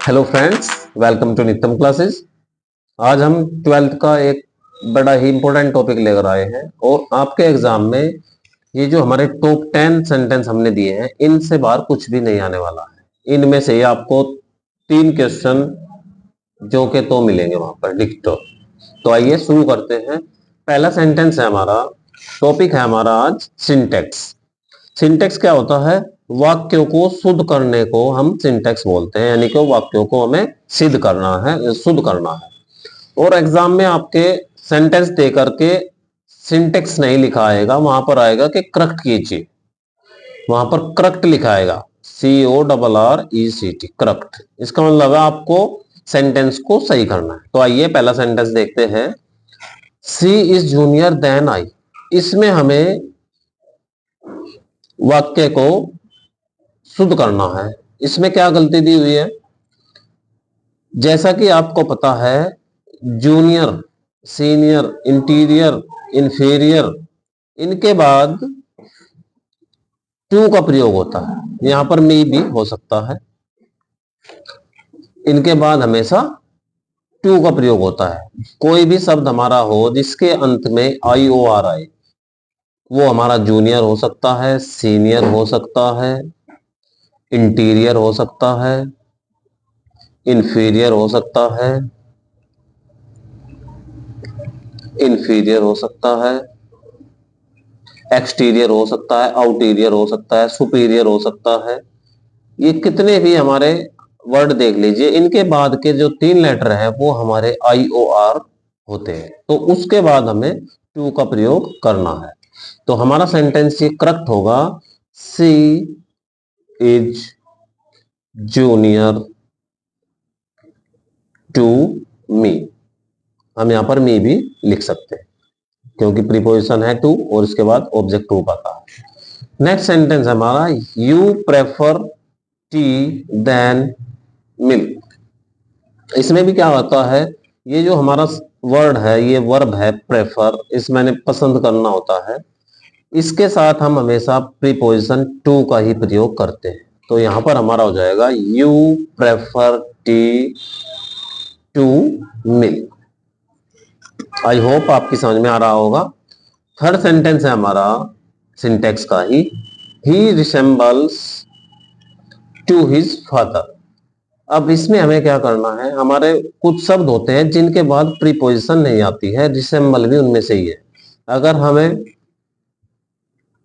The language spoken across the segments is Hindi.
हेलो फ्रेंड्स, वेलकम टू नित्यम क्लासेस। आज हम 12th का एक बड़ा ही इंपॉर्टेंट टॉपिक लेकर आए हैं और आपके एग्जाम में ये जो हमारे टॉप 10 सेंटेंस हमने दिए हैं इनसे बाहर कुछ भी नहीं आने वाला है। इनमें से आपको 3 क्वेश्चन जो के तो मिलेंगे वहां पर डिक्टो। तो आइए शुरू करते हैं। पहला सेंटेंस है हमारा, टॉपिक है हमारा आज सिंटेक्स। सिंटेक्स क्या होता है? वाक्यों को शुद्ध करने को हम सिंटेक्स बोलते हैं, यानी कि वाक्यों को हमें सिद्ध करना है, शुद्ध करना है। और एग्जाम में आपके सेंटेंस दे करके सिंटेक्स नहीं लिखा आएगा, वहां पर आएगा कि करेक्ट कीजिए। वहां पर करेक्ट लिखा आएगा, CORRECT, करेक्ट। इसका मतलब है आपको सेंटेंस को सही करना है। तो आइए पहला सेंटेंस देखते हैं। सी इज जूनियर देन आई। इसमें हमें वाक्य को शुद्ध करना है। इसमें क्या गलती दी हुई है? जैसा कि आपको पता है, जूनियर, सीनियर, इंटीरियर, इंफीरियर, इनके बाद टू का प्रयोग होता है। यहां पर मी भी हो सकता है। इनके बाद हमेशा टू का प्रयोग होता है। कोई भी शब्द हमारा हो जिसके अंत में IOR आए, वो हमारा जूनियर हो सकता है, सीनियर हो सकता है, इंटीरियर हो सकता है, इंफीरियर हो सकता है, इंफीरियर हो सकता है, एक्सटीरियर हो सकता है, आउटीरियर हो सकता है, सुपीरियर हो सकता है। ये कितने भी हमारे वर्ड देख लीजिए, इनके बाद के जो 3 लेटर है वो हमारे IOR होते हैं। तो उसके बाद हमें टू का प्रयोग करना है। तो हमारा सेंटेंस ये करेक्ट होगा, सी इज जूनियर टू मी। हम यहां पर मी भी लिख सकते हैं क्योंकि प्रीपोजिशन है टू और इसके बाद ऑब्जेक्ट टू का था। नेक्स्ट सेंटेंस हमारा, you prefer tea then milk. इसमें भी क्या होता है, ये जो हमारा वर्ड है, ये वर्ब है प्रेफर, इसमें पसंद करना होता है। इसके साथ हम हमेशा प्रीपोजिशन टू का ही प्रयोग करते हैं। तो यहां पर हमारा हो जाएगा, you prefer tea to milk. I hope आपकी समझ में आ रहा होगा। थर्ड सेंटेंस है हमारा सिंटेक्स का ही रिसेंबल्स टू हिज फादर। अब इसमें हमें क्या करना है, हमारे कुछ शब्द होते हैं जिनके बाद प्रीपोजिशन नहीं आती है, रिसेंबल भी उनमें से ही है। अगर हमें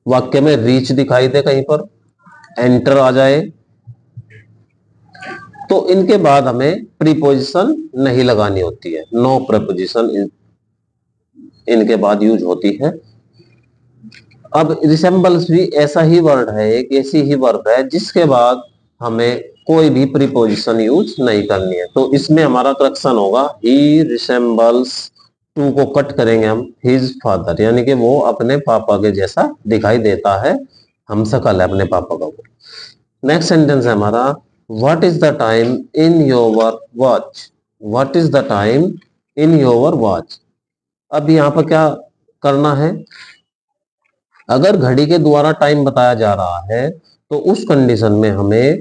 वाक्य में रीच दिखाई दे, कहीं पर एंटर आ जाए, तो इनके बाद हमें प्रीपोजिशन नहीं लगानी होती है। नो प्रीपोजिशन इनके बाद यूज होती है। अब रिसेंबल्स भी ऐसा ही वर्ड है, एक ऐसी ही वर्ब है जिसके बाद हमें कोई भी प्रीपोजिशन यूज नहीं करनी है। तो इसमें हमारा करेक्शन होगा, ही रिसेंबल्स, टू को कट करेंगे हम, हिज फादर, यानी कि वो अपने पापा के जैसा दिखाई देता है, हम शकल है अपने पापा का वो। नेक्स्ट सेंटेंस है हमारा, what is the time in your watch. What is the time in your watch. अब यहाँ पर क्या करना है, अगर घड़ी के द्वारा टाइम बताया जा रहा है तो उस कंडीशन में हमें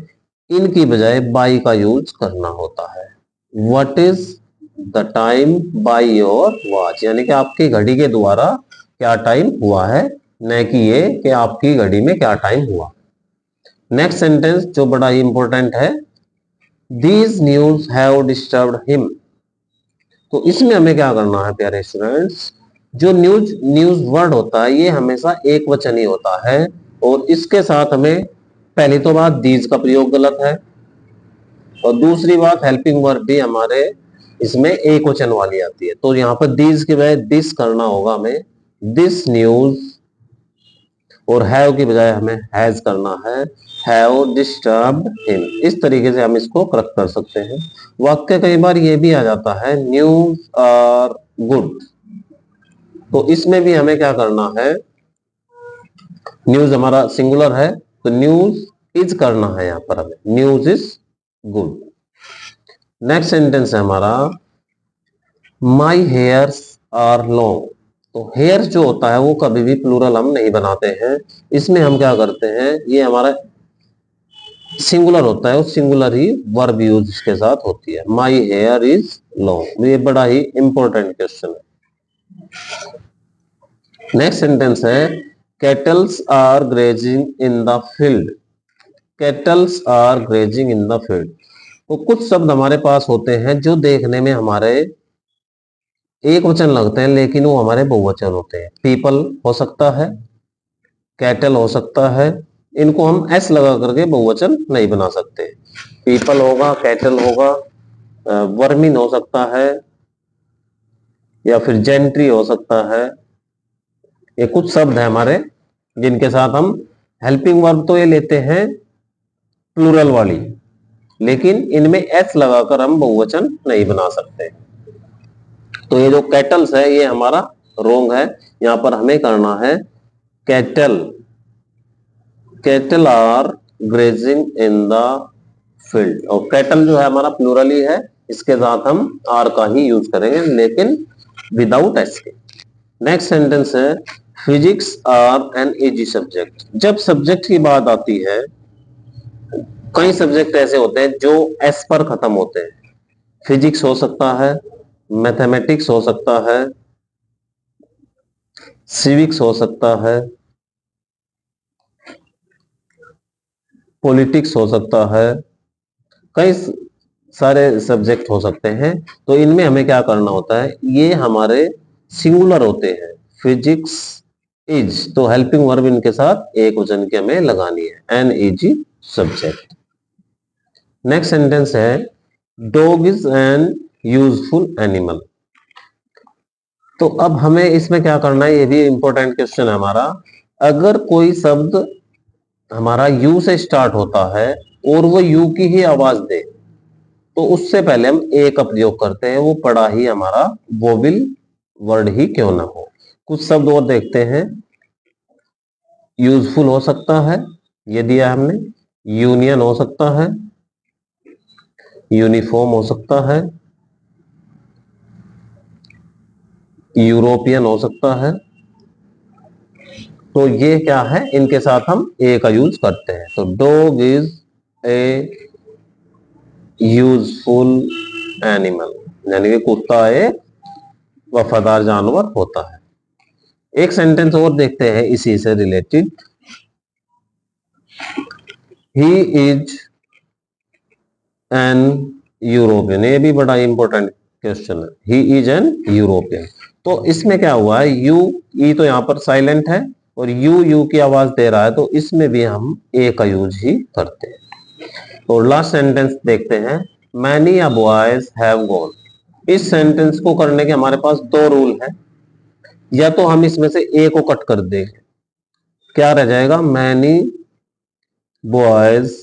इनकी बजाय बाई का यूज करना होता है। What is the time by your watch, यानी कि आपकी घड़ी के द्वारा क्या टाइम हुआ है, न कि ये कि आपकी घड़ी में क्या टाइम हुआ। नेक्स्ट सेंटेंस जो बड़ा ही इंपॉर्टेंट है, these news have disturbed him. तो इसमें हमें क्या करना है प्यारे स्टूडेंट्स, जो न्यूज वर्ड होता है ये हमेशा एक वचन ही होता है, और इसके साथ हमें पहली तो बात दीज का प्रयोग गलत है, और दूसरी बात हेल्पिंग वर्ब भी हमारे इसमें एक वचन वाली आती है। तो यहाँ पर दीज के बजाय दिस करना होगा हमें, दिस न्यूज, और हैव की बजाय हमें हैज करना है, हैव डिस्टर्ब्ड हिम। इस तरीके से हम इसको करेक्ट कर सकते हैं। वाक्य कई बार ये भी आ जाता है, न्यूज आर गुड। तो इसमें भी हमें क्या करना है, न्यूज हमारा सिंगुलर है तो न्यूज इज करना है, यहां पर हमें news is good. Next sentence है हमारा, माई हेयर्स आर लॉन्ग। तो हेयर्स जो होता है वो कभी भी प्लूरल हम नहीं बनाते हैं। इसमें हम क्या करते हैं, ये हमारा सिंगुलर होता है वो सिंगुलर ही वर्ब यूज इसके साथ होती है। माई हेयर इज लॉन्ग, ये बड़ा ही इंपॉर्टेंट क्वेश्चन है। नेक्स्ट सेंटेंस है cattles are grazing in the field. Cattles are grazing in the field, तो कुछ शब्द हमारे पास होते हैं जो देखने में हमारे एक वचन लगते हैं लेकिन वो हमारे बहुवचन होते हैं। पीपल हो सकता है, कैटल हो सकता है, इनको हम एस लगा करके बहुवचन नहीं बना सकते। पीपल होगा, कैटल होगा, वर्मिन हो सकता है, या फिर जेंट्री हो सकता है। ये कुछ शब्द है हमारे जिनके साथ हम हेल्पिंग वर्ब तो ये लेते हैं प्लूरल वाली, लेकिन इनमें एस लगाकर हम बहुवचन नहीं बना सकते। तो ये जो कैटल्स है ये हमारा रोंग है। यहां पर हमें करना है cattle, cattle are grazing in the field. और कैटल जो है हमारा प्लूरल ही है, इसके साथ हम आर का ही यूज करेंगे लेकिन विदाउट एस के। नेक्स्ट सेंटेंस है physics are an easy subject. जब सब्जेक्ट की बात आती है, कई सब्जेक्ट ऐसे होते हैं जो एस पर खत्म होते हैं। फिजिक्स हो सकता है, मैथमेटिक्स हो सकता है, सिविक्स हो सकता है, पॉलिटिक्स हो सकता है, कई सारे सब्जेक्ट हो सकते हैं। तो इनमें हमें क्या करना होता है, ये हमारे सिंगुलर होते हैं। फिजिक्स इज, तो हेल्पिंग वर्ब इनके साथ एक वचन की हमें लगानी है, an easy subject. Next sentence है dog is an useful animal. तो अब हमें इसमें क्या करना है, ये भी इंपॉर्टेंट क्वेश्चन है हमारा। अगर कोई शब्द हमारा यू से स्टार्ट होता है और वो यू की ही आवाज दे, तो उससे पहले हम ए का प्रयोग करते हैं, वो पड़ा ही हमारा वोविल वर्ड ही क्यों ना हो। कुछ शब्द और देखते हैं। यूजफुल हो सकता है, ये दिया हमने। यूनियन हो सकता है, यूनिफॉर्म हो सकता है, यूरोपियन हो सकता है। तो ये क्या है, इनके साथ हम ए का यूज करते हैं। तो dog is a useful animal, यानी कि कुत्ता एक वफादार जानवर होता है। एक सेंटेंस और देखते हैं इसी से related. He is an European, ये भी बड़ा इंपॉर्टेंट क्वेश्चन है। ही इज एन यूरोपियन, तो इसमें क्या हुआ है, यू ई तो यहां पर साइलेंट है और यू की आवाज दे रहा है, तो इसमें भी हम ए का यूज ही करते हैं। और लास्ट सेंटेंस देखते हैं, many a boys have gone. इस सेंटेंस को करने के हमारे पास दो रूल है, या तो हम इसमें से ए को कट कर दें, क्या रह जाएगा, मैनी बॉयज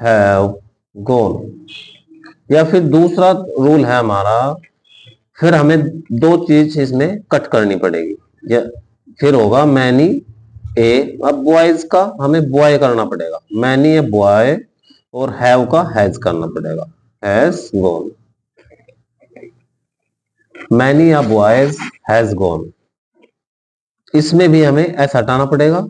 हैव गॉन। या फिर दूसरा रूल है हमारा, फिर हमें दो चीज इसमें कट करनी पड़ेगी, या फिर होगा मैनी ए, अब बॉयज का हमें बॉय करना पड़ेगा, मैनी ए बॉय, और हैव का हैज करना पड़ेगा, has gone. Many a boys has gone, इसमें भी हमें एस हटाना पड़ेगा।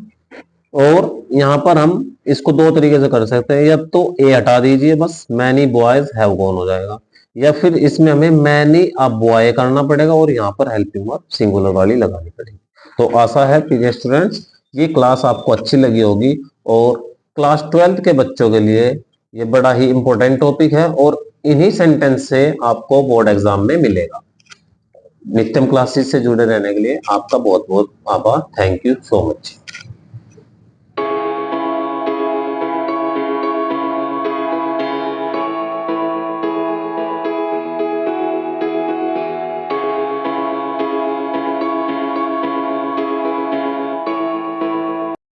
और यहां पर हम इसको दो तरीके से कर सकते हैं, या तो ए हटा दीजिए, बस मैनी बॉयज हैव गॉन हो जाएगा, या फिर इसमें हमें मैनी अ बॉय करना पड़ेगा और यहाँ पर हेल्पिंग वर्ब सिंगुलर वाली लगानी पड़ेगी। तो आशा है कि स्टूडेंट्स ये क्लास आपको अच्छी लगी होगी, और क्लास 12th के बच्चों के लिए ये बड़ा ही इंपॉर्टेंट टॉपिक है, और इन्हीं सेंटेंस से आपको बोर्ड एग्जाम में मिलेगा। नित्यम क्लासेस से जुड़े रहने के लिए आपका बहुत बहुत आभार। Thank you so much.